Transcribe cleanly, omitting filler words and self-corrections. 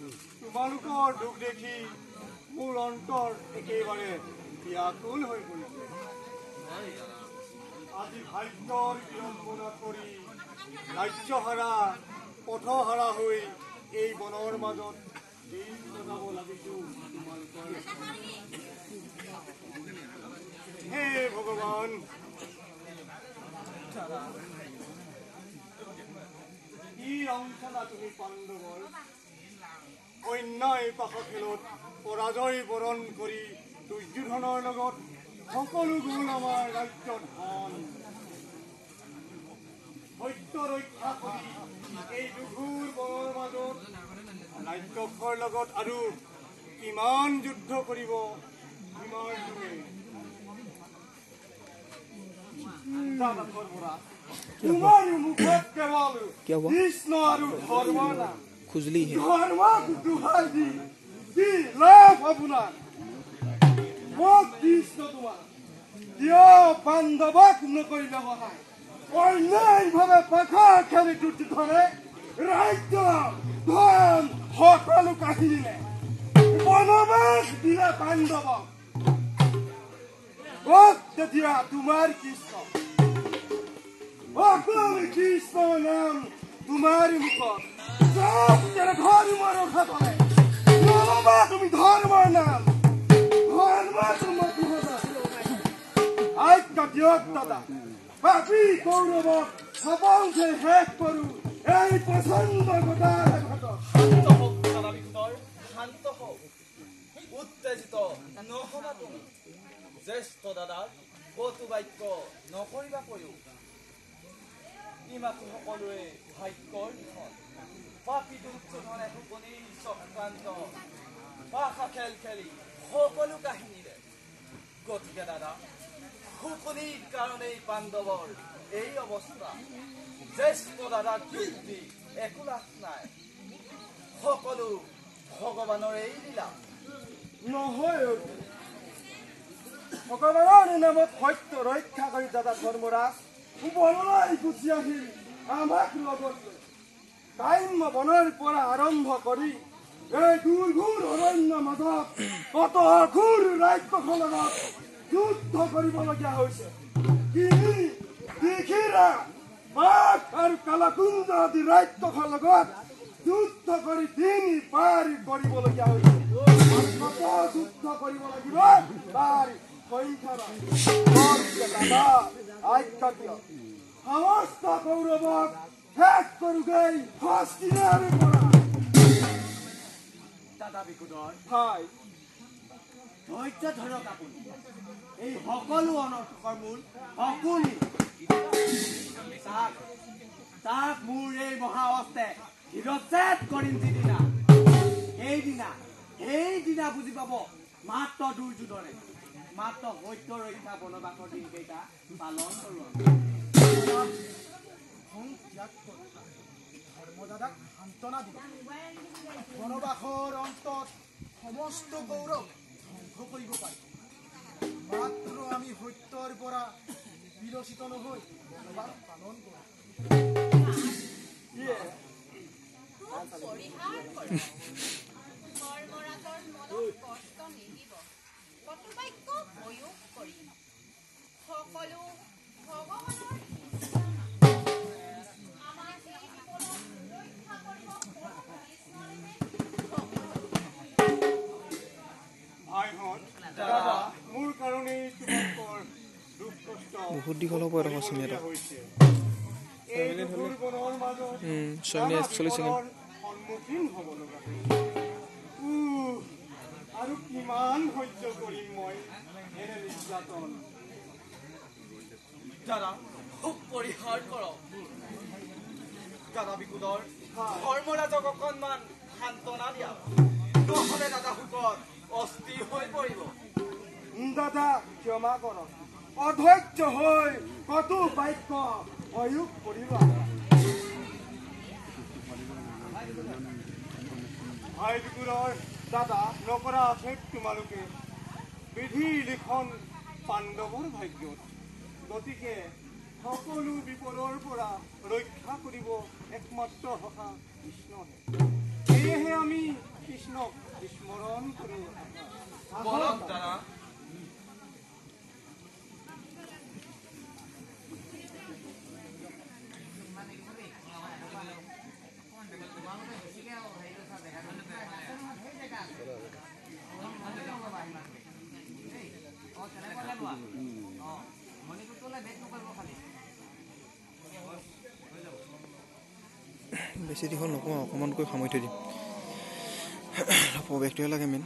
তোমালোকৰ দুখ দেখি মোৰ অন্তৰ একেবাৰে ব্যাকুল হৈ পৰিছে। আজি ভাগ্যৰ বিড়ম্বনা কৰি ৰাজ্যহাৰা পথহাৰা হৈ এই বনৰ মাজত দিন কটাব লাগিছো তোমালোকৰ। হে ভগৱান, কি ৰং চালা তুমি পাণ্ডৱৰ? অন্যায় পাশা খেলত পৰাজয় বৰণ কৰি দুৰ্যোধনৰ লগত সকলো গুণ আমাৰ ৰাজ্যত ধন সত্য ৰক্ষা কৰি এই দুঘূৰ বনৰ মাজত ৰাক্ষসৰ লগত আৰু কিমান যুদ্ধ কৰিব কিমান দূৰে। তোমাৰ মুখত কেৱল কৃষ্ণ আৰু ধৰ্ম নাম ধৰ্মক দোহাই দি কি লাভ আপোনাৰ? মোক কৃষ্ণ তোমাৰ কিয় পাণ্ডৱক নকৰিলে সহায়? অন্যায়ভাৱে পাখা খেলি দুৰ্যোধনে ৰাজ্য ধন সকলো কাঢ়ি নিলে, বনবাস দিলে পাণ্ডৱক। তেতিয়া তোমাৰ কৃষ্ণ অকল কৃষ্ণ নাম তোমাৰ মুখত ধৰ্মৰ ৰখা পালে নলবা তুমি ধৰ্মৰ নাম দাদা পাপী কৌৰৱক সবংশে শেষ কৰো এই পচন্দ গদাৰ ঘাটত। শান্ত হওক দাদা, শান্ত হওক, উত্তেজিত নহবা তুমি। জ্যেষ্ঠ দাদাক কটু বাক্য নকৰিবা কৈও ইমাতো সকলোৱে ভাগ্যৰ লিখন। পাপী দুৰ্যোধনে টোপনি চক্ৰান্ত পাশা খেল খেলি সকলো কাহিনীৰে। গতিকে দাদা, শুকনিৰ কাৰণেই পাণ্ডৱৰ এই অৱস্থা। জ্যেষ্ঠ দাদাক দুখ দি একো লাভ নাই, সকলো ভগৱানৰ এই লীলা। নহয় ভগৱানৰ নামত সত্য ৰক্ষা কৰি দাদা ধৰ্মৰাজ বনলৈ গুচি আহিল আমাক লগত লৈ। কাম্য বনৰ পৰা আৰম্ভ কৰি এই দুৰ্ঘূৰ অৰণ্যৰ মাজত কত অঘূৰ ৰাক্ষসৰ লগত যুদ্ধ কৰিবলগীয়া হৈছে। বাঘ আৰু কালাকুঞ্জ আদি ৰাক্ষসৰ লগত যুদ্ধ কৰি দিন পাৰ কৰিবলগীয়া হৈছে। কত যুদ্ধ কৰিব লাগিব তাৰ সমস্ত কৌৰৱক শেষ কৰোগৈ হস্তিনাৰ পৰা। দাদা বিকুদৰ হয়, ধৈৰ্য ধৰক আপুনি। এই সকলো অনৰ্থকৰ মূল অকুলি তাক মোৰ এই মহা অস্ত্ৰে শিৰচ্ছেদ কৰিম যিদিনা, সেইদিনা বুজি পাব মাত্ৰ দুৰ্যোধনে মাত্ৰ সত্য ৰক্ষা বনবাসৰ দিনকেইটা পালন কৰোঁ। ধৰ্মদাদাক সান্তনা দিব। বনবাসৰ অন্তত সমস্ত গৌৰৱ ধ্বংস কৰিব পাৰি। মাত্ৰ আমি সত্যৰ পৰা বিৰচিত নহৈ বনবাস পালন কৰোঁ। মোৰ কাৰণে তোমালোকৰ দুখ কষ্ট বহুত দীঘল হ'ব এটা চিনেমা সন্মুখীন হ'ব লগা আৰু কিমান সহ্য কৰিম মই এনে নিৰ্যাতন। দাদা খুব পৰিহাৰ কৰক। দাদা বিকুদৰ ধৰ্মৰাজক অকণমান সান্তনা দিয়া, নহলে দাদা সুখত অস্থিৰ হৈ পৰিব। দাদা ক্ষমা কৰক, অধৈৰ্য হৈ কতো বাক্য প্ৰয়োগ কৰিবা। ভাই বিকুৰৰ দাদা নকৰা আছে তোমালোকে বিধি লিখন পাণ্ডৱৰ ভাগ্যত। গতিকে সকলো বিপদৰ পৰা ৰক্ষা কৰিব একমাত্ৰ সখা কৃষ্ণহে। সেয়েহে আমি কোৱা মণিকূটলৈ বেগ নকৰিব খালি বেছি দীঘল নকওঁ অকণমানকৈ সামৰি থৈ দিম প্ৰৱেশটোহে লাগে মেইন